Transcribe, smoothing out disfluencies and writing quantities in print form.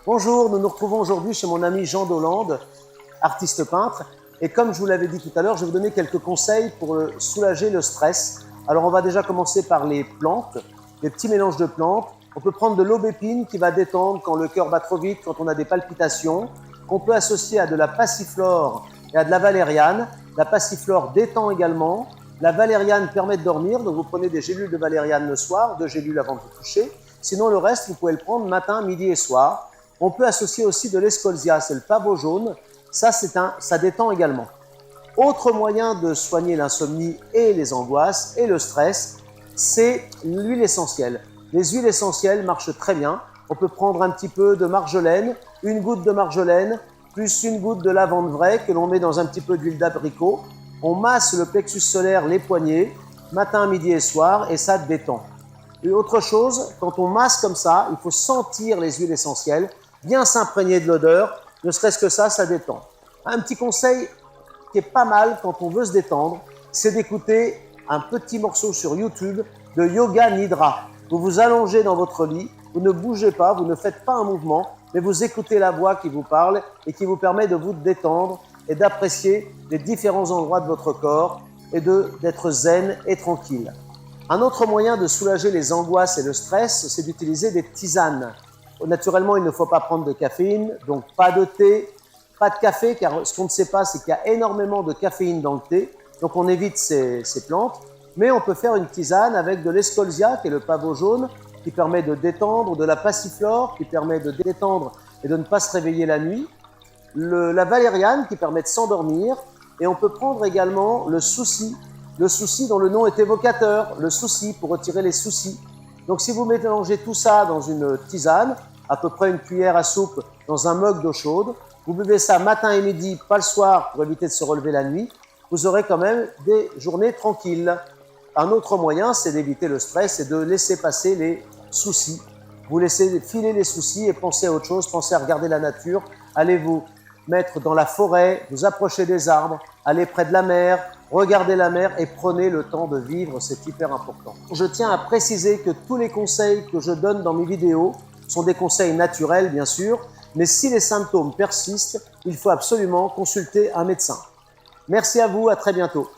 Bonjour, nous nous retrouvons aujourd'hui chez mon ami Jean Dolande, artiste peintre. Et comme je vous l'avais dit tout à l'heure, je vais vous donner quelques conseils pour soulager le stress. Alors on va déjà commencer par les plantes, les petits mélanges de plantes. On peut prendre de l'aubépine qui va détendre quand le cœur bat trop vite, quand on a des palpitations. On peut associer à de la passiflore et à de la valériane. La passiflore détend également. La valériane permet de dormir, donc vous prenez des gélules de valériane le soir, 2 gélules avant de vous coucher. Sinon le reste, vous pouvez le prendre matin, midi et soir. On peut associer aussi de l'escolzia, c'est le pavot jaune. Ça détend également. Autre moyen de soigner l'insomnie et les angoisses et le stress, c'est l'huile essentielle. Les huiles essentielles marchent très bien. On peut prendre un petit peu de marjolaine, une goutte de marjolaine, plus une goutte de lavande vraie que l'on met dans un petit peu d'huile d'abricot. On masse le plexus solaire, les poignets, matin, midi et soir, et ça détend. Et autre chose, quand on masse comme ça, il faut sentir les huiles essentielles, bien s'imprégner de l'odeur, ne serait-ce que ça détend. Un petit conseil qui est pas mal quand on veut se détendre, c'est d'écouter un petit morceau sur YouTube de Yoga Nidra. Vous vous allongez dans votre lit, vous ne bougez pas, vous ne faites pas un mouvement, mais vous écoutez la voix qui vous parle et qui vous permet de vous détendre et d'apprécier les différents endroits de votre corps et d'être zen et tranquille. Un autre moyen de soulager les angoisses et le stress, c'est d'utiliser des tisanes. Naturellement, il ne faut pas prendre de caféine, donc pas de thé, pas de café, car ce qu'on ne sait pas, c'est qu'il y a énormément de caféine dans le thé, donc on évite ces plantes. Mais on peut faire une tisane avec de l'escolzia, qui est le pavot jaune, qui permet de détendre, de la passiflore, qui permet de détendre et de ne pas se réveiller la nuit, la valériane, qui permet de s'endormir, et on peut prendre également le souci dont le nom est évocateur, le souci, pour retirer les soucis. Donc si vous mélangez tout ça dans une tisane, à peu près une cuillère à soupe dans un mug d'eau chaude, vous buvez ça matin et midi, pas le soir pour éviter de se relever la nuit, vous aurez quand même des journées tranquilles. Un autre moyen, c'est d'éviter le stress et de laisser passer les soucis. Vous laissez filer les soucis et pensez à autre chose, pensez à regarder la nature, allez vous mettre dans la forêt, vous approchez des arbres, allez près de la mer, regardez la mer et prenez le temps de vivre, c'est hyper important. Je tiens à préciser que tous les conseils que je donne dans mes vidéos sont des conseils naturels, bien sûr, mais si les symptômes persistent, il faut absolument consulter un médecin. Merci à vous, à très bientôt.